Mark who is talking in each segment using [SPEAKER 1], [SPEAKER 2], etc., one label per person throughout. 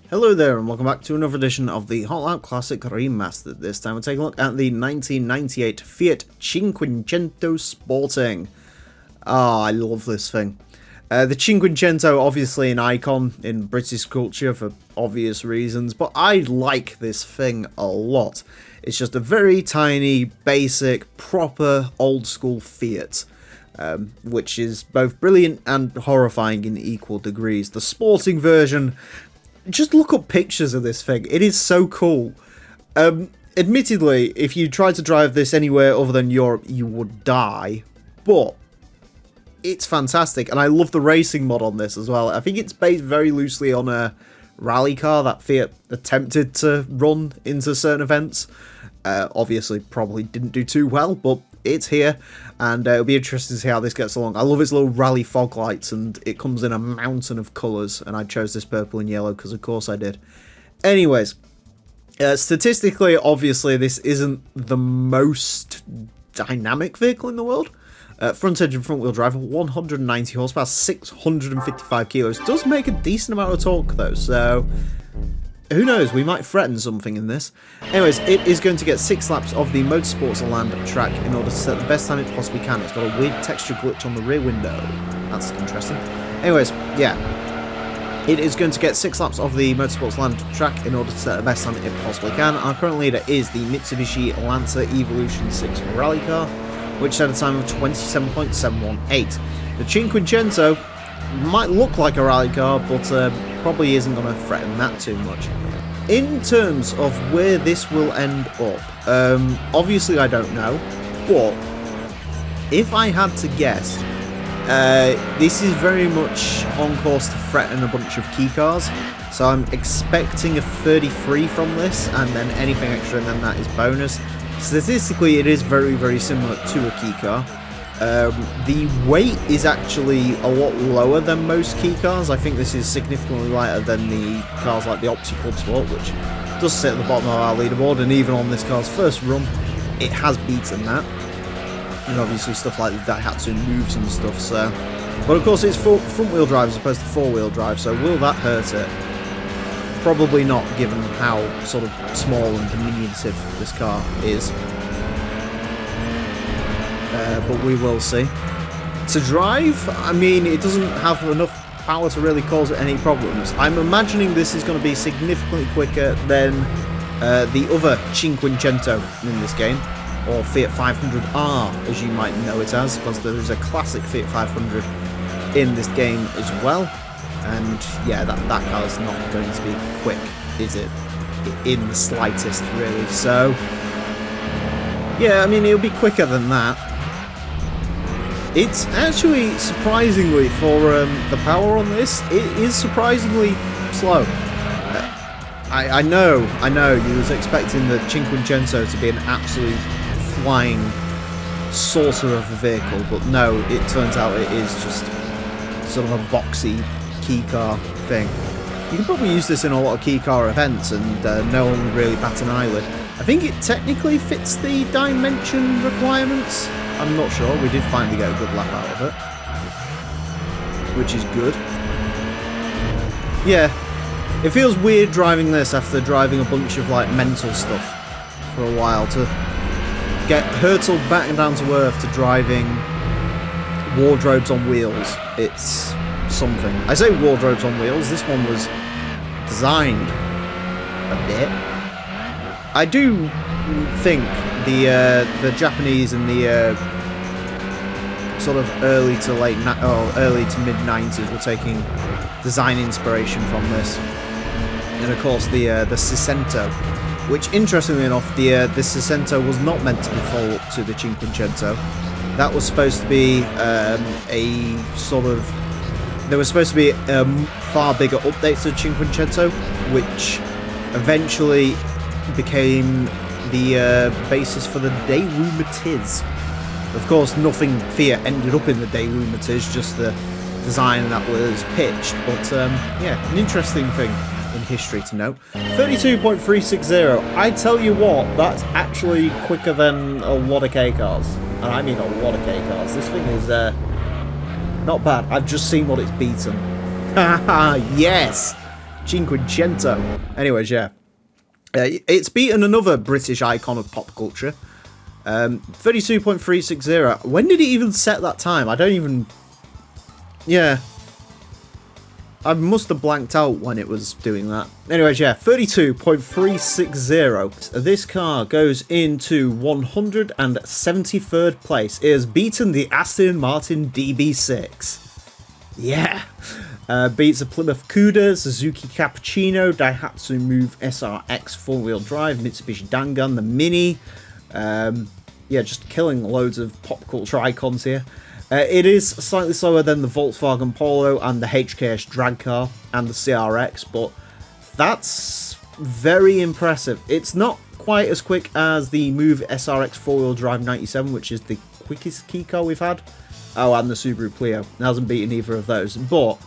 [SPEAKER 1] Hello there and welcome back to another edition of the Hot Lap Classic Remastered. This time we're taking a look at the 1998 Fiat Cinquecento Sporting. I love this thing. The Cinquecento, obviously an icon in British culture for obvious reasons, but I like this thing a lot. It's just a very tiny, basic, proper, old-school Fiat. Which is both brilliant and horrifying in equal degrees. The sporting version, just look up pictures of this thing. It is so cool. Admittedly, if you tried to drive this anywhere other than Europe, you would die. But it's fantastic, and I love the racing mod on this as well. I think it's based very loosely on a rally car that Fiat attempted to run into certain events. Obviously, probably didn't do too well, but it's here, and it'll be interesting to see how this gets along. I love its little rally fog lights, and it comes in a mountain of colours, and I chose this purple and yellow because of course I did. Anyways, statistically, obviously, this isn't the most dynamic vehicle in the world. Front engine, front wheel drive, 190 horsepower, 655 kilos. Does make a decent amount of torque though, so who knows, we might threaten something in this. Anyways, it is going to get 6 laps of the Motorsports Land track in order to set the best time it possibly can. It's got a weird texture glitch on the rear window. That's interesting. Anyways, yeah. It is going to get 6 laps of the Motorsports Land track in order to set the best time it possibly can. Our current leader is the Mitsubishi Lancer Evolution 6 rally car, which set a time of 27.718. The Cinquecento might look like a rally car, but probably isn't going to threaten that too much. In terms of where this will end up, obviously I don't know, but if I had to guess, this is very much on course to threaten a bunch of key cars, so I'm expecting a 33 from this, and then anything extra than that is bonus. Statistically, it is very, very similar to a key car. The weight is actually a lot lower than most key cars. I think this is significantly lighter than the cars like the Opti Club Sport, which does sit at the bottom of our leaderboard, and even on this car's first run, it has beaten that. And obviously stuff like the Daihatsu moves and stuff, so... But of course it's front-wheel drive as opposed to four-wheel drive, so will that hurt it? Probably not, given how sort of small and diminutive this car is. But we will see. To drive, I mean, it doesn't have enough power to really cause it any problems. I'm imagining this is going to be significantly quicker than the other Cinquecento in this game, or Fiat 500R, as you might know it as, because there is a classic Fiat 500 in this game as well. And yeah, that car is not going to be quick, is it? In the slightest, really. So, yeah, I mean, it'll be quicker than that. It's actually, surprisingly, for the power on this, it is surprisingly slow. I know, you was expecting the Cinquecento to be an absolute flying saucer of a vehicle, but no, it turns out it is just sort of a boxy key car thing. You can probably use this in a lot of key car events, and no one would really bat an eyelid. I think it technically fits the dimension requirements. I'm not sure. We did finally get a good lap out of it, which is good. Yeah, it feels weird driving this after driving a bunch of like mental stuff for a while, to get hurtled back down to earth to driving wardrobes on wheels. It's something. I say wardrobes on wheels. This one was designed a bit. I do think the Japanese in the sort of early to mid 90s were taking design inspiration from this, and of course the Cinquecento, which interestingly enough the Cinquecento was not meant to be follow up to the Cinquecento. That was supposed to be a sort of, there was supposed to be a far bigger update to the Cinquecento, which eventually became the basis for the Daewoo Matiz. Of course, nothing Fiat ended up in the Daewoo Matiz, just the design that was pitched. But yeah, an interesting thing in history to note. 32.360. I tell you what, that's actually quicker than a lot of K cars, and I mean a lot of K cars. This thing is Not bad. I've just seen what it's beaten. Haha, yes! Cinquecento. Anyways, yeah. It's beaten another British icon of pop culture. 32.360. When did it even set that time? I don't even... Yeah. I must have blanked out when it was doing that. Anyways, yeah, 32.360. This car goes into 173rd place. It has beaten the Aston Martin DB6. Yeah. Beats a Plymouth Cuda, Suzuki Cappuccino, Daihatsu Move SRX 4-wheel drive, Mitsubishi Dangan, the Mini. Yeah, just killing loads of pop culture icons here. It is slightly slower than the Volkswagen Polo and the HKS drag car and the CRX, but that's very impressive. It's not quite as quick as the Move SRX 4-wheel drive 97, which is the quickest key car we've had. Oh, and the Subaru Clio. It hasn't beaten either of those, but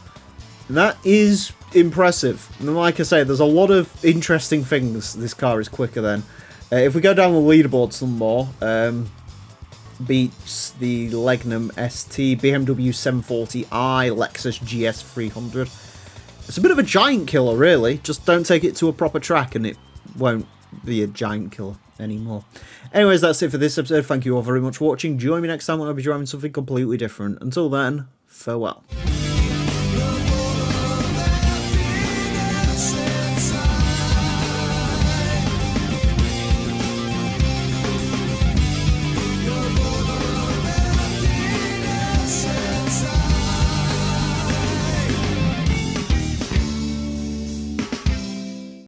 [SPEAKER 1] that is impressive. And like I say, there's a lot of interesting things this car is quicker than. If we go down the leaderboard some more, beats the Legnum ST, BMW 740i, Lexus GS 300. It's a bit of a giant killer, really. Just don't take it to a proper track and it won't be a giant killer anymore. Anyways, that's it for this episode. Thank you all very much for watching. Join me next time when I'll be driving something completely different. Until then, farewell.